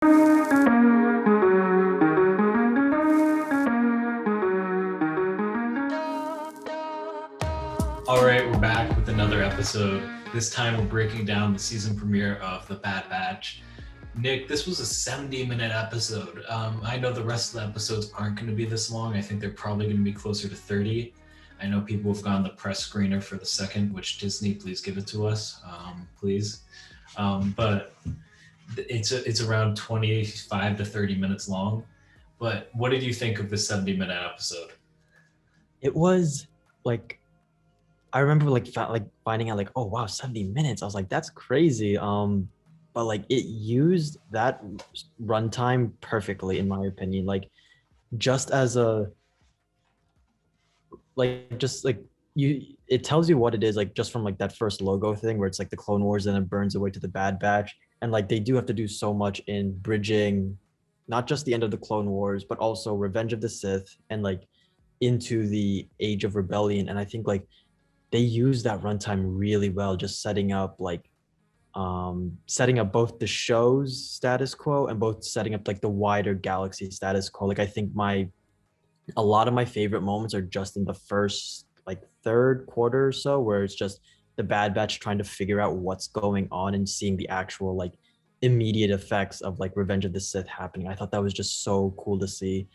All right, we're back with another episode. This time we're breaking down the season premiere of The Bad Batch. Nick, this was a 70-minute episode. I know the rest of the episodes aren't going to be this long. I think they're probably going to be closer to 30. I know people have gone the press screener for the second, which Disney, please give it to us, please. But it's around 25 to 30 minutes long. But what did you think of the 70-minute episode? It was like I remember finding out like, oh wow, 70 minutes. I was like, that's crazy. But like it used that runtime perfectly in my opinion. Like just as a like just like you it tells you what it is, like just from like that first logo thing where it's like the Clone Wars and it burns away to the Bad Batch. And like they do have to do so much in bridging not just the end of the Clone Wars, but also Revenge of the Sith and like into the Age of Rebellion. And I think like they use that runtime really well, just setting up both the show's status quo and both setting up like the wider galaxy status quo. Like I think a lot of my favorite moments are just in the first like third quarter or so, where it's just the Bad Batch trying to figure out what's going on and seeing the actual like immediate effects of like Revenge of the Sith happening. I thought that was just so cool to see.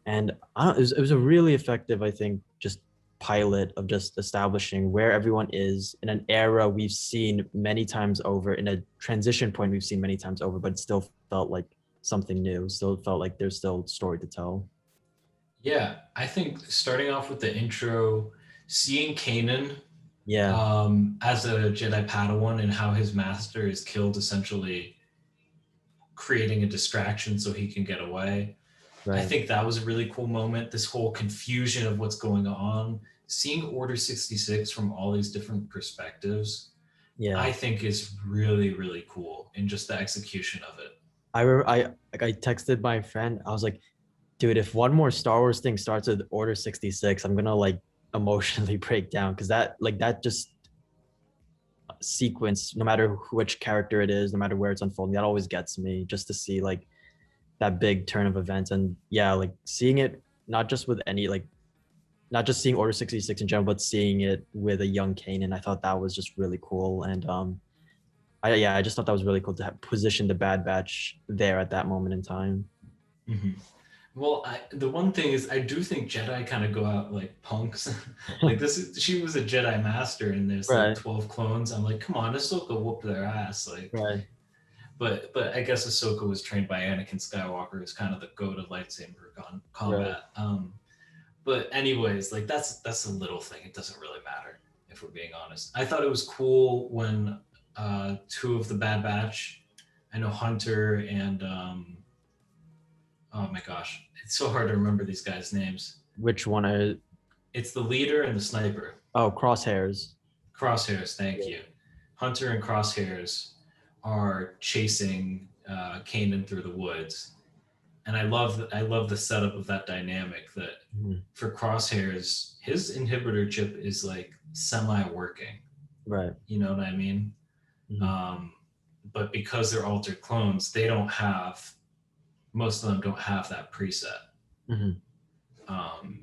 And it was a really effective, I think, just pilot of just establishing where everyone is in an era we've seen many times over, in a transition point we've seen many times over, but it still felt like something new. Still felt like there's still story to tell. Yeah, I think starting off with the intro, seeing Kanan Yeah, as a Jedi Padawan and how his master is killed, essentially creating a distraction so he can get away. I right. think that was a really cool moment. This whole confusion of what's going on, seeing Order 66 from all these different perspectives, Yeah. I think is really, really cool in just the execution of it. I texted my friend. I was like, dude, if one more Star Wars thing starts with Order 66, I'm gonna like emotionally break down because that just sequence, no matter which character it is, no matter where it's unfolding, that always gets me just to see like that big turn of events. And yeah, like seeing it not just with any like not just seeing Order 66 in general, but seeing it with a young Kanan, I thought that was just really cool. And I just thought that was really cool to have position the Bad Batch there at that moment in time. Mhm. Well, the one thing is, I do think Jedi kind of go out like punks. Like she was a Jedi master, and there's like Right, 12 clones. I'm like, come on, Ahsoka whooped their ass. Like, right. but I guess Ahsoka was trained by Anakin Skywalker, who's kind of the goat of lightsaber Right. combat. But anyways, like that's a little thing. It doesn't really matter if we're being honest. I thought it was cool when two of the Bad Batch, I know Hunter and oh my gosh, it's so hard to remember these guys' names. Which one are It's the leader and the sniper. oh crosshairs. Crosshairs, thank Yeah. you. Hunter and Crosshairs are chasing Kanan through the woods, and I love the setup of that dynamic. That Mhm. for Crosshairs, his inhibitor chip is like semi working. Right. You know what I mean? Mhm. Um, but because they're altered clones, they don't have most of them don't have that preset. Mhm.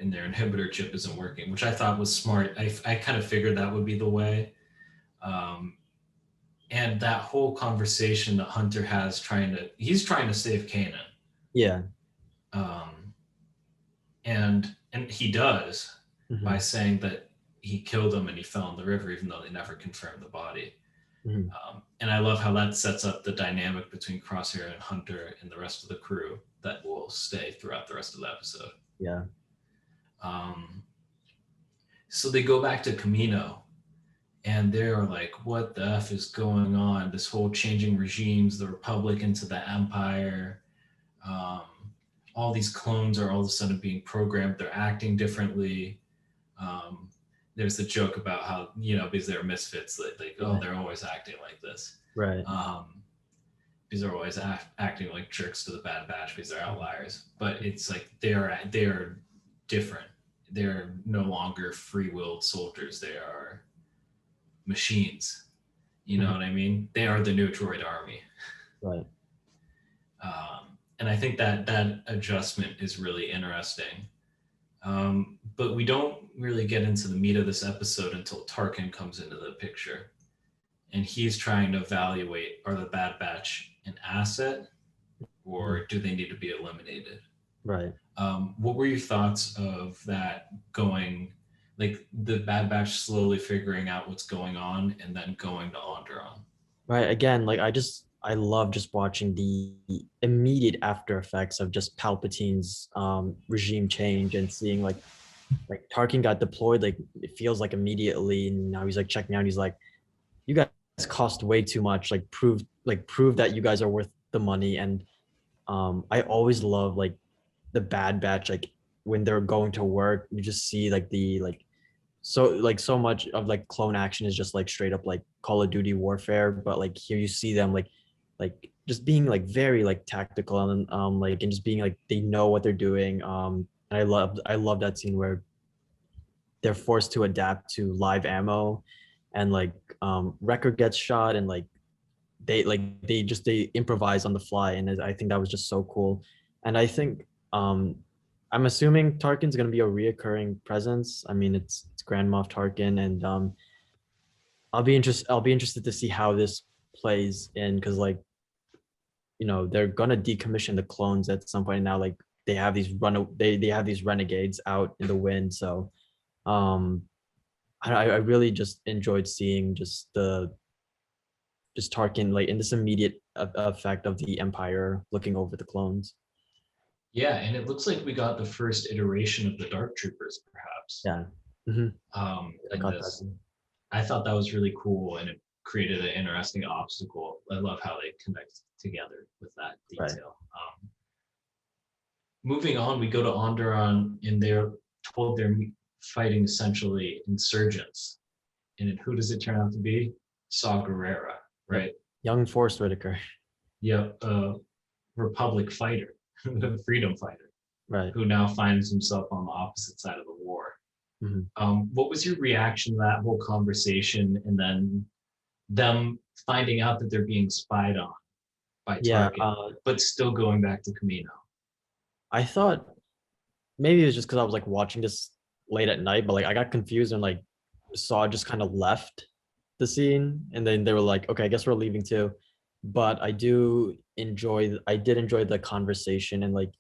And their inhibitor chip isn't working, which I thought was smart. I kind of figured that would be the way. Um, and that whole conversation that Hunter has he's trying to save Kanan. Yeah. Um, and he does by Mhm. saying that he killed him and he fell in the river, even though they never confirmed the body. Mhm. And I love how that sets up the dynamic between Crosshair and Hunter and the rest of the crew that will stay throughout the rest of the episode. Yeah. Um, so they go back to Camino and they're like, what the F is going on? This whole changing regimes, the Republic into the Empire. Um, all these clones are all of a sudden being programmed. They're acting differently. Um, there's the joke about how, because they're misfits, like, oh, Right. they're always acting like this. Right. Because they're always acting like jerks to the Bad Batch because they're outliers. But it's like they are different. They're no longer free-willed soldiers. They are machines. You know Mhm. what I mean? They are the new droid army. Right. And I think that that adjustment is really interesting. But we don't really get into the meat of this episode until Tarkin comes into the picture, and he's trying to evaluate, are the Bad Batch an asset Mhm. or do they need to be eliminated? Right. What were your thoughts of that going, like the Bad Batch slowly figuring out what's going on and then going to Onderon? Right. Again, like I love just watching the immediate after effects of just Palpatine's regime change and seeing like Tarkin got deployed, like it feels like immediately, and now he's like checking out. He's like, you guys cost way too much. Like prove that you guys are worth the money. And I always love like the Bad Batch, like when they're going to work, you just see like the so much of like clone action is just like straight up like Call of Duty warfare, but like here you see them like just being like very like tactical and like and just being like they know what they're doing. And I love that scene where they're forced to adapt to live ammo, and like Wrecker gets shot, and like they improvise on the fly, and I think that was just so cool. And I think I'm assuming Tarkin's gonna be a reoccurring presence. I mean, it's Grand Moff Tarkin, and I'll be interested to see how this plays in, because like they're gonna decommission the clones at some point now. Like they have these renegades out in the wind, so um I really just enjoyed seeing just Tarkin like in this immediate effect of the Empire looking over the clones. Yeah, and it looks like we got the first iteration of the Dark Troopers, perhaps, Yeah. Hmm. I in got that. this. I thought that was really cool, and it created an interesting obstacle. I love how they connect together with that Right. detail. Moving on, we go to Onderon, and they're told they're fighting essentially insurgents. And who does it turn out to be? Saw Gerrera, Yep. right? Young Forrest Whitaker. Yep, Republic fighter, freedom fighter, Right. who now finds himself on the opposite side of the war. Hmm. What was your reaction to that whole conversation, and then them finding out that they're being spied on by Yeah. Tarkin, but still going back to Camino? I thought maybe it was just because I was like watching this late at night, but like I got confused and like Saw just kind of left the scene, and then they were like, "Okay, I guess we're leaving too." But I did enjoy the conversation, and like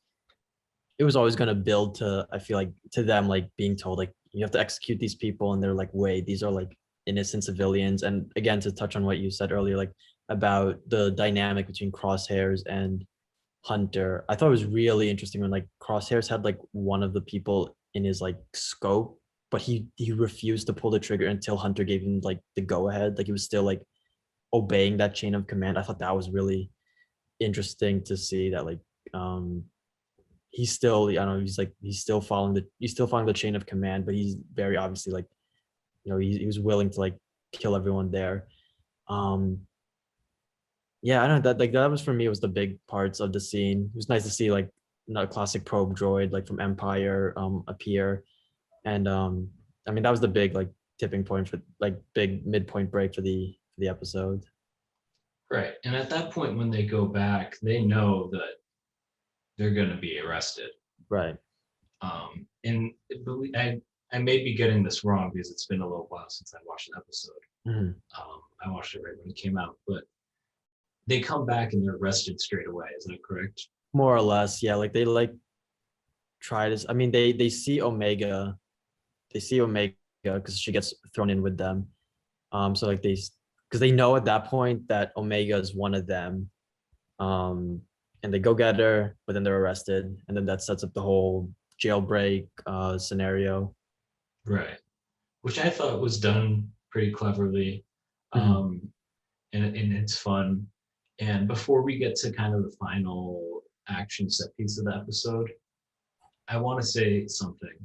it was always going to build to, I feel like, to them like being told like you have to execute these people, and they're like, wait, these are like innocent civilians. And again, to touch on what you said earlier, like about the dynamic between Crosshairs and Hunter, I thought it was really interesting when like Crosshairs had like one of the people in his like scope, but he refused to pull the trigger until Hunter gave him like the go ahead. Like he was still like obeying that chain of command. I thought that was really interesting to see that like um he's still, I don't know, he's still following the chain of command, but he's very obviously like, he was willing to like kill everyone there. Um yeah, I don't know, that like that was for me was the big parts of the scene. It was nice to see like a classic probe droid like from Empire appear. And I mean that was the big like tipping point for like big midpoint break for the episode. Right. And at that point, when they go back, they know that they're going to be arrested. Right. And I may be getting this wrong because it's been a little while since I watched an episode. Mhm. I watched it right when it came out, but they come back and they're arrested straight away. Is that correct? More or less, yeah, like they like try to, I mean they see Omega because she gets thrown in with them. So like because they know at that point that Omega is one of them. And they go get her, but then they're arrested, and then that sets up the whole jailbreak scenario. Right. Which I thought was done pretty cleverly. Mhm. Um, and it's fun. And before we get to kind of the final action set piece of the episode, I want to say something.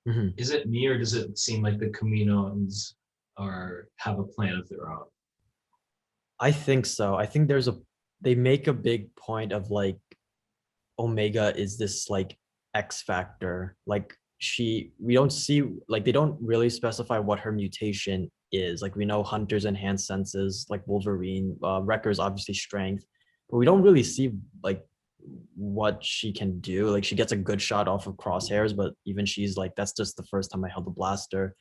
Mhm. Is it me or does it seem like the Caminos are have a plan of their own? I think so. I think they make a big point of like Omega is this like X factor. Like we don't see, like they don't really specify what her mutation is. Like we know Hunter's enhanced senses, like Wolverine, Wrecker's obviously strength, but we don't really see like what she can do. Like she gets a good shot off of crosshairs, but even she's like, that's just the first time I held a blaster.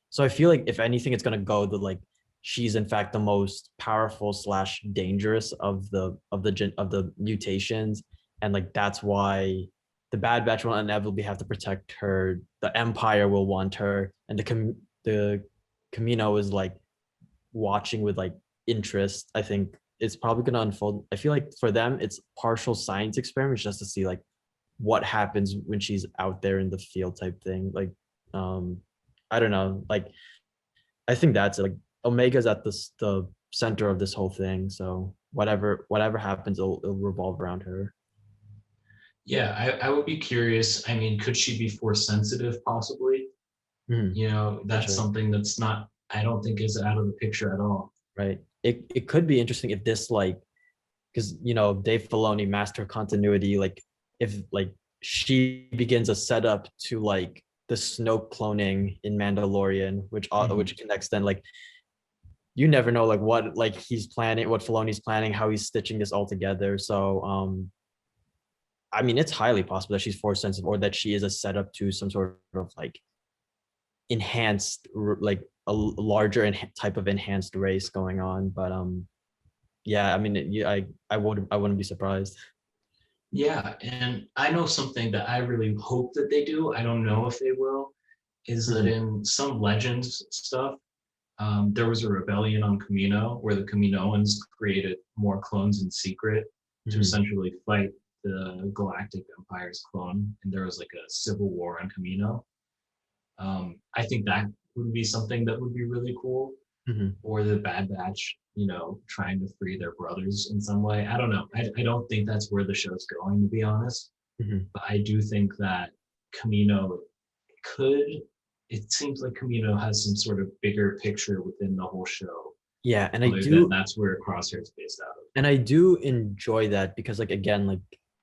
So I feel like if anything, it's gonna go the like she's in fact the most powerful slash dangerous of the mutations, and like that's why the Bad Batch will inevitably have to protect her. The Empire will want her, and the Camino is like watching with like interest. I think it's probably gonna unfold. I feel like for them, it's partial science experiments just to see like what happens when she's out there in the field type thing. Like, um, I don't know. Like, I think that's it. Like Omega's at the center of this whole thing. So whatever happens, it'll revolve around her. Yeah, I would be curious. I mean, could she be force sensitive possibly? Mhm, You know, for that's sure. something that's not, I don't think is out of the picture at all. Right. It could be interesting if this like because Dave Filoni, master of continuity, like if like she begins a setup to like the Snoke cloning in Mandalorian, Mhm. which connects then like you never know like what like he's planning, what Filoni's planning, how he's stitching this all together. So I mean it's highly possible that she's force sensitive or that she is a setup to some sort of like enhanced like a larger type of enhanced race going on. But yeah, I mean I wouldn't be surprised. Yeah, and I know something that I really hope that they do. I don't know if they will, is that Mhm, in some Legends stuff, there was a rebellion on Camino where the Kaminoans created more clones in secret to mhm. essentially fight the Galactic Empire's clone, and there was like a civil war on Camino. I think that would be something that would be really cool. Mhm, Or the Bad Batch, you know, trying to free their brothers in some way. I don't know. I don't think that's where the show's going, to be honest. mhm. But I do think that Camino could. It seems like Camino has some sort of bigger picture within the whole show, Yeah, other than that's where Crosshair's based out of. and I do enjoy that because like again, like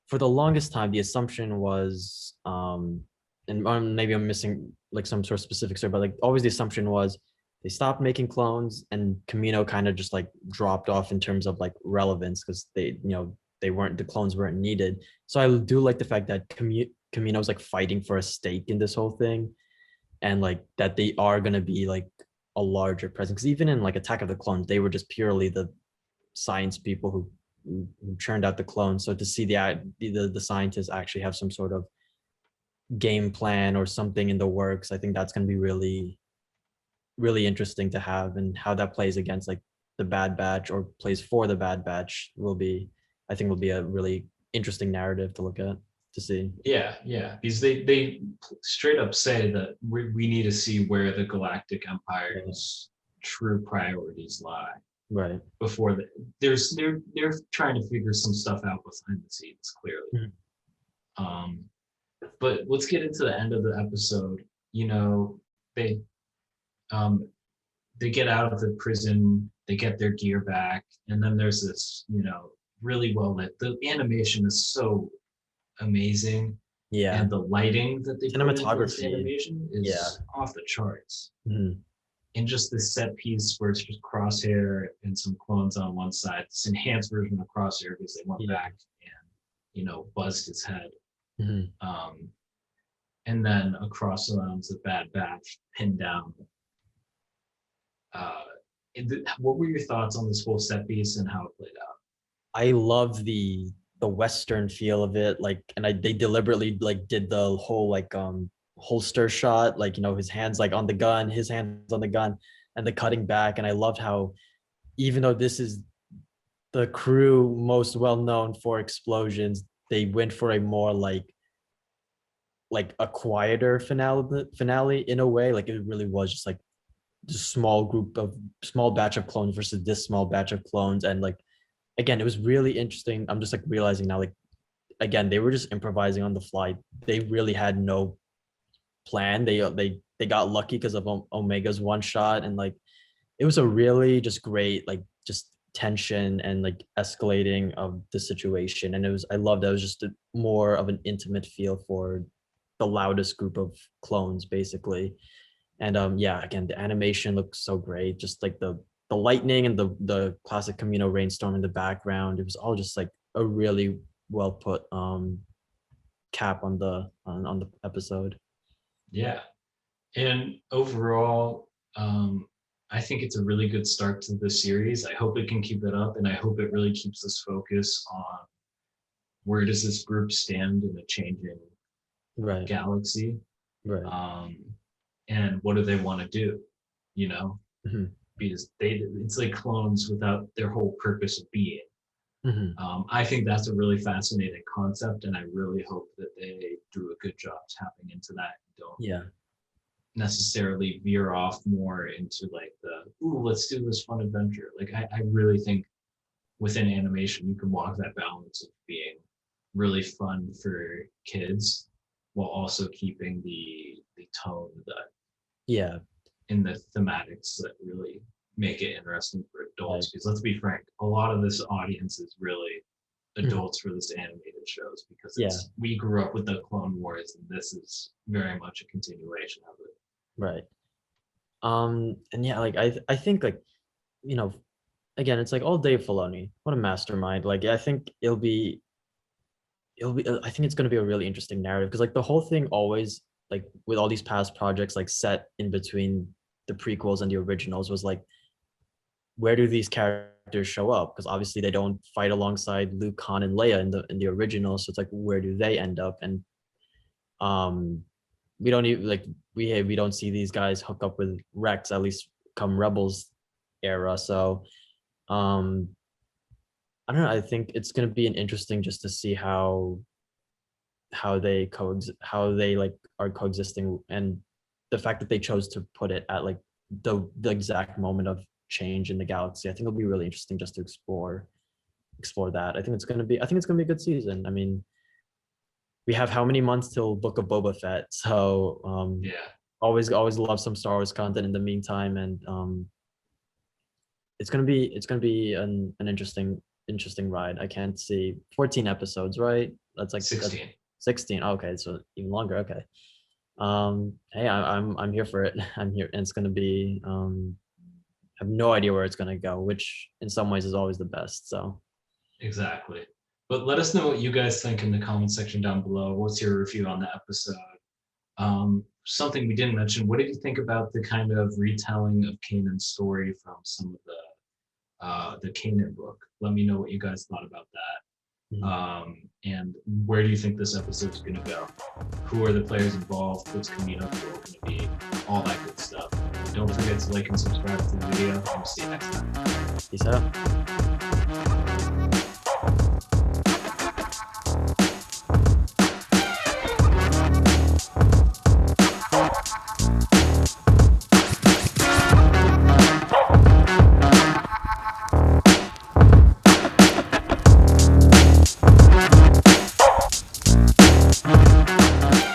for the longest time the assumption was and maybe I'm missing like some sort of specific story, but like always the assumption was they stopped making clones and Camino kind of just like dropped off in terms of like relevance because they weren't the clones weren't needed. So I do like the fact that Camino's like fighting for a stake in this whole thing and like that they are going to be like a larger presence. 'Cause even in like Attack of the Clones, they were just purely the science people who churned out the clones. So to see the scientists actually have some sort of game plan or something in the works, I think that's going to be really interesting to have, and how that plays against like the Bad Batch or plays for the Bad Batch I think will be a really interesting narrative to look at to see. Yeah, yeah, because they straight up say that we need to see where the Galactic Yeah. Empire's true priorities lie Right. before they're trying to figure some stuff out behind the scenes clearly. Mhm. Um, but let's get into the end of the episode. You know, they um, they get out of the prison, they get their gear back, and then there's this, you know, really well lit. The animation is so amazing, Yeah. and the lighting that they put into this Cinematography. animation Yeah. is off the charts. Mhm. And just this set piece where it's just Crosshair and some clones on one side, this enhanced version of Crosshair because they went Yeah. back and, you know, buzzed his head. Mhm. Um, and then across around the Bad Batch pinned down. Uh, what were your thoughts on this whole set piece and how it played out? I love the western feel of it, like, and they deliberately like did the whole like holster shot, like his hands like on the gun, his hands on the gun, and the cutting back. And I loved how even though this is the crew most well known for explosions, they went for a more like a quieter finale in a way. Like it really was just like the small batch of clones versus this small batch of clones, and like again, it was really interesting. I'm just like realizing now, like again, they were just improvising on the fly. They really had no plan. They got lucky because of Omega's one shot, and like it was a really just great like just tension and like escalating of the situation. And I loved that it was just more of an intimate feel for the loudest group of clones, basically. And yeah, again, the animation looks so great. Just like the lightning and the classic Camino rainstorm in the background. It was all just like a really well put cap on the episode. Yeah. And overall, I think it's a really good start to the series. I hope it can keep it up, and I hope it really keeps us focused on where does this group stand in a changing Right. galaxy, Right. and what do they want to do, you know? Hmm. Because it's like clones without their whole purpose of being. Hmm. I think that's a really fascinating concept, and I really hope that they do a good job tapping into that. Don't Yeah. necessarily veer off more into like the ooh, let's do this fun adventure. Like I really think within animation you can walk that balance of being really fun for kids while also keeping the tone that Yeah. in the thematics that really make it interesting for adults. Right. Because let's be frank, a lot of this audience is really Mhm. adults for this animated shows because Yeah. it's we grew up with the Clone Wars and this is very much a continuation of it. Right. And yeah, like I think like, you know, again, it's like all Dave Filoni. What a mastermind. Like I think it'll be I think it's going to be a really interesting narrative because like the whole thing always like with all these past projects like set in between the prequels and the originals was like where do these characters show up? Because obviously they don't fight alongside Luke, Han, and Leia in the original. So it's like where do they end up? And um we don't even like we don't see these guys hook up with Rex at least come Rebels era. So um I don't know. I think it's gonna be an interesting just to see how they how they like are coexisting and the fact that they chose to put it at like the exact moment of change in the galaxy. I think it'll be really interesting just to explore that. I think it's gonna be a good season. I mean, we have how many months till Book of Boba Fett? So Yeah, always love some Star Wars content in the meantime, and it's gonna be an interesting ride. I can't see 14 episodes, right? That's 16. 16. Okay, so even longer. Okay. Hey, I'm here for it. I'm here, and it's gonna be. I have no idea where it's gonna go, which in some ways is always the best. So Exactly. But let us know what you guys think in the comment section down below. What's your review on the episode? Something we didn't mention. What did you think about the kind of retelling of Kanan's story from some of the Kanan book? Let me know what you guys thought about that. And where do you think this episode is going to go? Who are the players involved? What's Kamino Cool going to be? All that good stuff. Don't forget to like and subscribe to the video. And we'll see you next time. peace out.